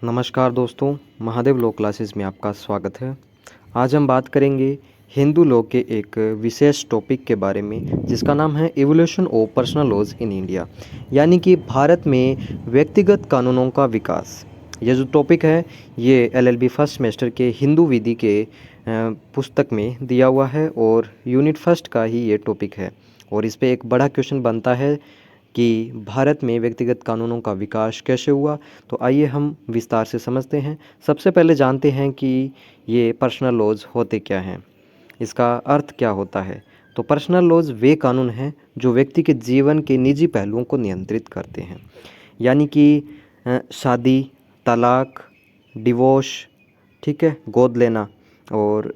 नमस्कार दोस्तों, Mahadev law classes में आपका स्वागत है। आज हम बात करेंगे हिंदू लॉ के एक विशेष टॉपिक के बारे में जिसका नाम है evolution of personal laws in India, यानी कि भारत में व्यक्तिगत कानूनों का विकास। ये जो टॉपिक है ये LLB फर्स्ट सेमेस्टर के हिंदू विधि के पुस्तक में दिया हुआ है और यूनिट फर्स्ट का ही ये टॉपिक है और इस पे एक बड़ा क्वेश्चन बनता है कि भारत में व्यक्तिगत कानूनों का विकास कैसे हुआ। तो आइए हम विस्तार से समझते हैं। सबसे पहले जानते हैं कि ये पर्सनल लॉज होते क्या हैं, इसका अर्थ क्या होता है। तो पर्सनल लॉज वे कानून हैं जो व्यक्ति के जीवन के निजी पहलुओं को नियंत्रित करते हैं, यानी कि शादी, तलाक, डिवोर्स, ठीक है, गोद लेना, और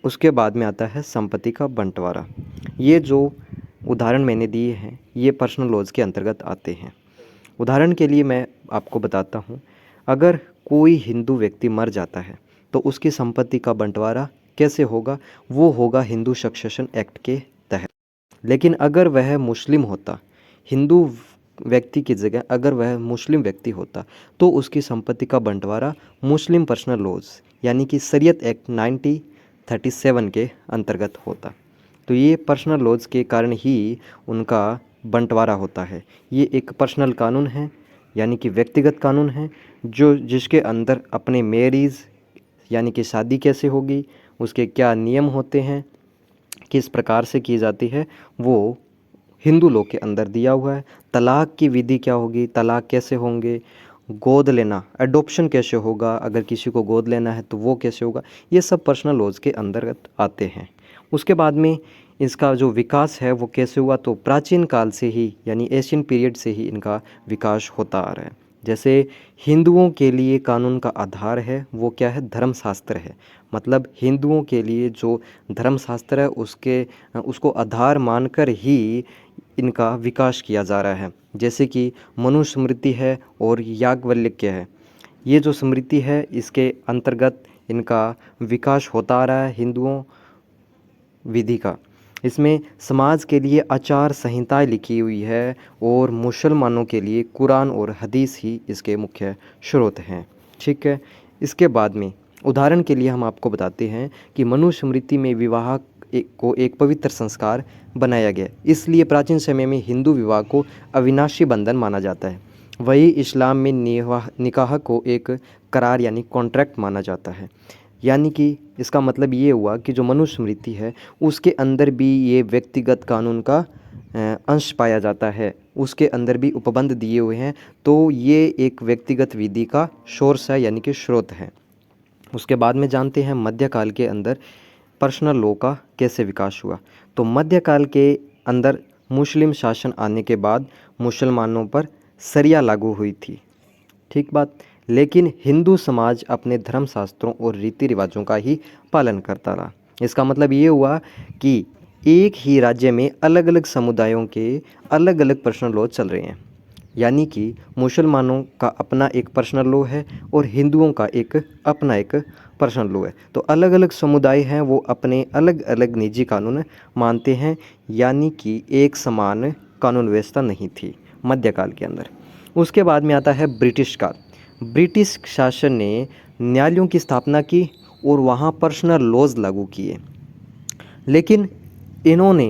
उसके बाद में आता है संपत्ति का बंटवारा। ये जो उदाहरण मैंने दिए हैं ये पर्सनल लॉज के अंतर्गत आते हैं। उदाहरण के लिए मैं आपको बताता हूँ, अगर कोई हिंदू व्यक्ति मर जाता है तो उसकी संपत्ति का बंटवारा कैसे होगा, वो होगा हिंदू सक्सेशन एक्ट के तहत। लेकिन अगर वह मुस्लिम होता, हिंदू व्यक्ति की जगह अगर वह मुस्लिम व्यक्ति होता तो उसकी संपत्ति का बंटवारा मुस्लिम पर्सनल लॉज यानी कि शरीयत एक्ट 1937 के अंतर्गत होता। तो ये पर्सनल लॉज के कारण ही उनका बंटवारा होता है। ये एक पर्सनल कानून है, यानी कि व्यक्तिगत कानून है, जो जिसके अंदर अपने मैरिज यानी कि शादी कैसे होगी, उसके क्या नियम होते हैं, किस प्रकार से की जाती है, वो हिंदू लॉ के अंदर दिया हुआ है। तलाक की विधि क्या होगी, तलाक कैसे होंगे, गोद लेना, एडॉप्शन कैसे होगा, अगर किसी को गोद लेना है तो वो कैसे होगा, ये सब पर्सनल लॉज के अंतर्गत आते हैं। उसके बाद में इसका जो विकास है वो कैसे हुआ, तो प्राचीन काल से ही यानी एशियन पीरियड से ही इनका विकास होता आ रहा है। जैसे हिंदुओं के लिए कानून का आधार है वो क्या है, धर्मशास्त्र है। मतलब हिंदुओं के लिए जो धर्मशास्त्र है उसको आधार मानकर ही इनका विकास किया जा रहा है। जैसे कि मनुस्मृति है और याज्ञवल्क्य है, ये जो स्मृति है इसके अंतर्गत इनका विकास होता आ रहा है हिंदुओं विधि का। इसमें समाज के लिए आचार संहिताएं लिखी हुई है और मुसलमानों के लिए कुरान और हदीस ही इसके मुख्य स्रोत हैं। ठीक है, इसके बाद में उदाहरण के लिए हम आपको बताते हैं कि मनुस्मृति में विवाह को एक पवित्र संस्कार बनाया गया, इसलिए प्राचीन समय में हिंदू विवाह को अविनाशी बंधन माना जाता है। वही इस्लाम में निकाह को एक करार यानी कॉन्ट्रैक्ट माना जाता है। यानी कि इसका मतलब ये हुआ कि जो मनुस्मृति है उसके अंदर भी ये व्यक्तिगत कानून का अंश पाया जाता है, उसके अंदर भी उपबंध दिए हुए हैं। तो ये एक व्यक्तिगत विधि का सोर्स है यानी कि स्रोत है। उसके बाद में जानते हैं मध्यकाल के अंदर पर्सनल लॉ का कैसे विकास हुआ। तो मध्यकाल के अंदर मुस्लिम शासन आने के बाद मुसलमानों पर शरिया लागू हुई थी, ठीक बात। लेकिन हिंदू समाज अपने धर्मशास्त्रों और रीति रिवाजों का ही पालन करता रहा। इसका मतलब ये हुआ कि एक ही राज्य में अलग अलग समुदायों के अलग अलग पर्सनल लॉ चल रहे हैं, यानी कि मुसलमानों का अपना एक पर्सनल लॉ है और हिंदुओं का अपना एक पर्सनल लॉ है। तो अलग अलग समुदाय हैं वो अपने अलग अलग निजी कानून मानते हैं, यानी कि एक समान कानून व्यवस्था नहीं थी मध्यकाल के अंदर। उसके बाद में आता है ब्रिटिश काल। ब्रिटिश शासन ने न्यायालयों की स्थापना की और वहाँ पर्सनल लॉज लागू किए, लेकिन इन्होंने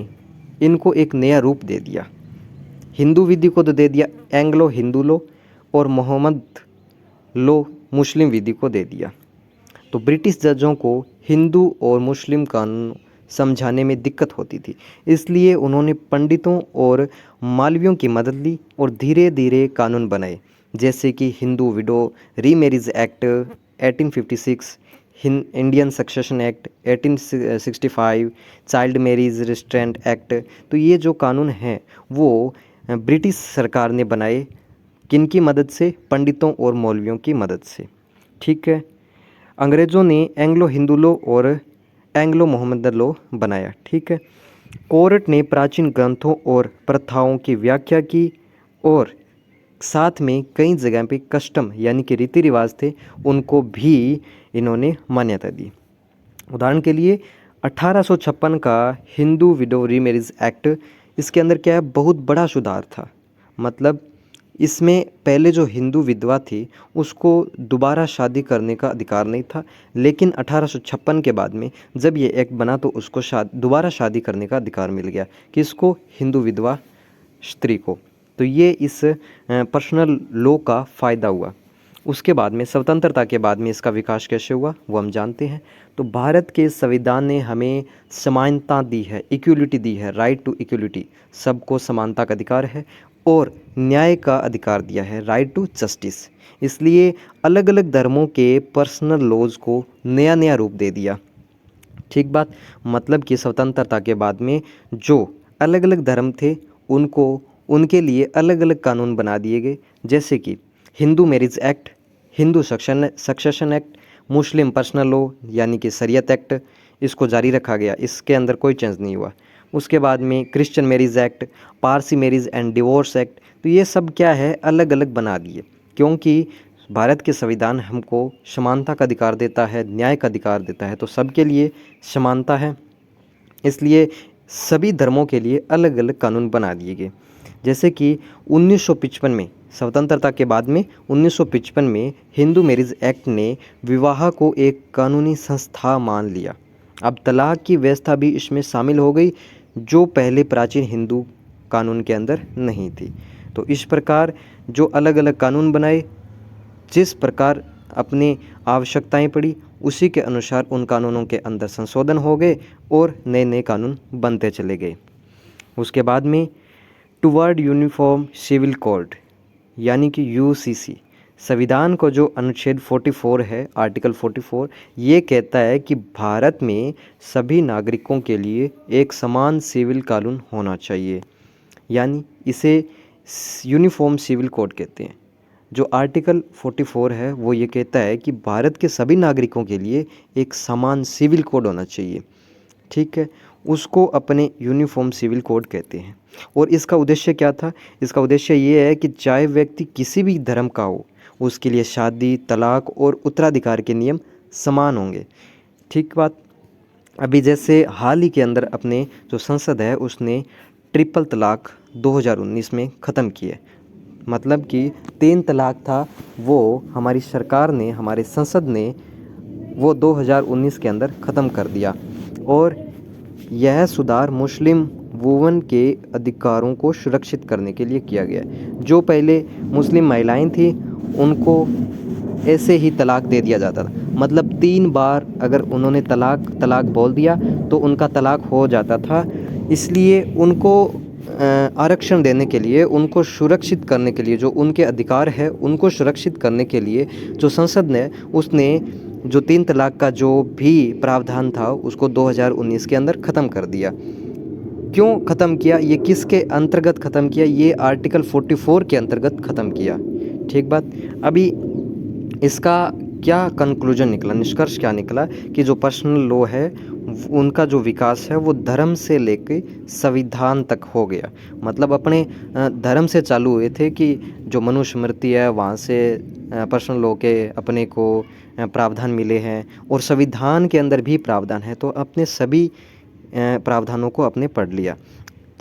इनको एक नया रूप दे दिया। हिंदू विधि को तो दे दिया एंग्लो हिंदू लॉ और मोहम्मद लॉ मुस्लिम विधि को दे दिया। तो ब्रिटिश जजों को हिंदू और मुस्लिम कानून समझाने में दिक्कत होती थी, इसलिए उन्होंने पंडितों और मौलवियों की मदद ली और धीरे धीरे कानून बनाए, जैसे कि Hindu window remarriage act 1856, Indian succession act 1865, child marriage restraint act. तो ये जो कानून हैं वो ब्रिटिश सरकार ने बनाए, किनकी मदद से, पंडितों और मौलवियों की मदद से। ठीक है, अंग्रेज़ों ने एंग्लो हिंदू लॉ और एंग्लो मोहम्मदन लॉ बनाया। ठीक है, कोर्ट ने प्राचीन ग्रंथों और प्रथाओं की व्याख्या की और साथ में कई जगह पे कस्टम यानी कि रीति रिवाज थे उनको भी इन्होंने मान्यता दी। उदाहरण के लिए 1856 का हिंदू विडो रीमैरिज एक्ट, इसके अंदर क्या है, बहुत बड़ा सुधार था। मतलब इसमें पहले जो हिंदू विधवा थी उसको दोबारा शादी करने का अधिकार नहीं था, लेकिन 1856 के बाद में जब ये एक्ट बना तो उसको दोबारा शादी करने का अधिकार मिल गया, किसको? हिंदू विधवा स्त्री को। तो ये इस पर्सनल लॉ का फ़ायदा हुआ। उसके बाद में स्वतंत्रता के बाद में इसका विकास कैसे हुआ वो हम जानते हैं। तो भारत के संविधान ने हमें समानता दी है, इक्वलिटी दी है, राइट टू इक्वलिटी, सबको समानता का अधिकार है, और न्याय का अधिकार दिया है, राइट टू जस्टिस। इसलिए अलग अलग धर्मों के पर्सनल लॉज को नया नया रूप दे दिया। ठीक बात, मतलब कि स्वतंत्रता के बाद में जो अलग अलग धर्म थे उनको उनके लिए अलग अलग कानून बना दिए गए, जैसे कि Hindu marriage act, Hindu succession act, Muslim personal law यानी कि शरीयत एक्ट, इसको जारी रखा गया, इसके अंदर कोई चेंज नहीं हुआ। उसके बाद में Christian marriage act, Parsi marriage and divorce act, तो ये सब क्या है, अलग अलग बना दिए, क्योंकि भारत के संविधान हमको समानता का अधिकार देता है, न्याय का अधिकार देता है, तो सबके लिए समानता है, इसलिए सभी धर्मों के लिए अलग अलग कानून बना दिए गए। जैसे कि 1955 में, स्वतंत्रता के बाद में 1955 में हिंदू मैरिज एक्ट ने विवाह को एक कानूनी संस्था मान लिया। अब तलाक की व्यवस्था भी इसमें शामिल हो गई, जो पहले प्राचीन हिंदू कानून के अंदर नहीं थी। तो इस प्रकार जो अलग अलग कानून बनाए, जिस प्रकार अपनी आवश्यकताएं पड़ी, उसी के अनुसार उन कानूनों के अंदर संशोधन हो गए और नए नए कानून बनते चले गए। उसके बाद में टुवर्ड यूनिफॉर्म सिविल कोड यानी कि यूसीसी, संविधान को जो अनुच्छेद 44 है, आर्टिकल 44, ये कहता है कि भारत में सभी नागरिकों के लिए एक समान सिविल कानून होना चाहिए, यानी इसे यूनिफॉर्म सिविल कोड कहते हैं। जो आर्टिकल 44 है वो ये कहता है कि भारत के सभी नागरिकों के लिए एक समान सिविल कोड होना चाहिए। ठीक है, उसको अपने यूनिफॉर्म सिविल कोड कहते हैं। और इसका उद्देश्य क्या था? इसका उद्देश्य ये है कि चाहे व्यक्ति किसी भी धर्म का हो, उसके लिए शादी, तलाक और उत्तराधिकार के नियम समान होंगे। ठीक बात। अभी जैसे हाल ही के अंदर अपने जो संसद है उसने ट्रिपल तलाक 2019 में ख़त्म किए, मतलब कि 3 तलाक था वो हमारी सरकार ने, हमारे संसद ने वो 2019 के अंदर ख़त्म कर दिया। और यह सुधार मुस्लिम वुमन के अधिकारों को सुरक्षित करने के लिए किया गया। जो पहले मुस्लिम महिलाएं थी उनको ऐसे ही तलाक दे दिया जाता था, मतलब 3 बार अगर उन्होंने तलाक बोल दिया तो उनका तलाक हो जाता था। इसलिए उनको आरक्षण देने के लिए, उनको सुरक्षित करने के लिए, जो उनके अधिकार है उनको सुरक्षित करने के लिए जो संसद ने, उसने जो 3 तलाक का जो भी प्रावधान था उसको 2019 के अंदर ख़त्म कर दिया। क्यों ख़त्म किया? ये किसके अंतर्गत ख़त्म किया? ये आर्टिकल 44 के अंतर्गत ख़त्म किया। ठीक बात। अभी इसका क्या कंक्लूजन निकला, निष्कर्ष क्या निकला कि जो पर्सनल लॉ है उनका जो विकास है वो धर्म से लेके संविधान तक हो गया। मतलब अपने धर्म से चालू हुए थे कि जो मनुस्मृति है वहाँ से पर्सनल लॉ के अपने को प्रावधान मिले हैं, और संविधान के अंदर भी प्रावधान है, तो अपने सभी प्रावधानों को अपने पढ़ लिया।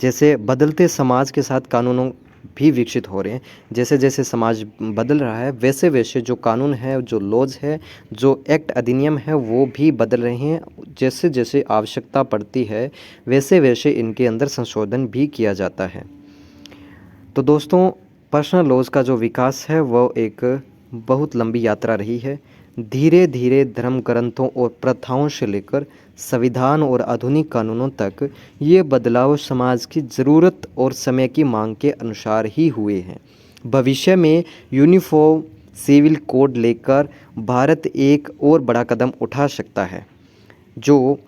जैसे बदलते समाज के साथ कानूनों भी विकसित हो रहे हैं, जैसे जैसे समाज बदल रहा है वैसे वैसे जो कानून है, जो लॉज है, जो एक्ट अधिनियम है वो भी बदल रहे हैं। जैसे जैसे आवश्यकता पड़ती है वैसे वैसे इनके अंदर संशोधन भी किया जाता है। तो दोस्तों, पर्सनल लॉज का जो विकास है वो एक बहुत लंबी यात्रा रही है। धीरे धीरे धर्म ग्रंथों और प्रथाओं से लेकर संविधान और आधुनिक कानूनों तक ये बदलाव समाज की ज़रूरत और समय की मांग के अनुसार ही हुए हैं। भविष्य में यूनिफॉर्म सिविल कोड लेकर भारत एक और बड़ा कदम उठा सकता है। जो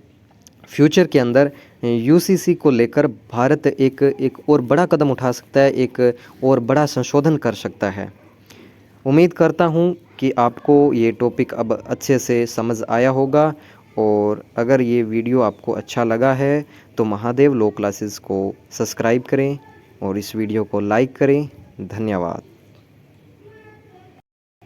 फ्यूचर के अंदर यूसीसी को लेकर भारत एक और बड़ा कदम उठा सकता है, एक और बड़ा संशोधन कर सकता है। उम्मीद करता हूँ कि आपको ये टॉपिक अब अच्छे से समझ आया होगा, और अगर ये वीडियो आपको अच्छा लगा है तो महादेव लॉ क्लासेस को सब्सक्राइब करें और इस वीडियो को लाइक करें। धन्यवाद।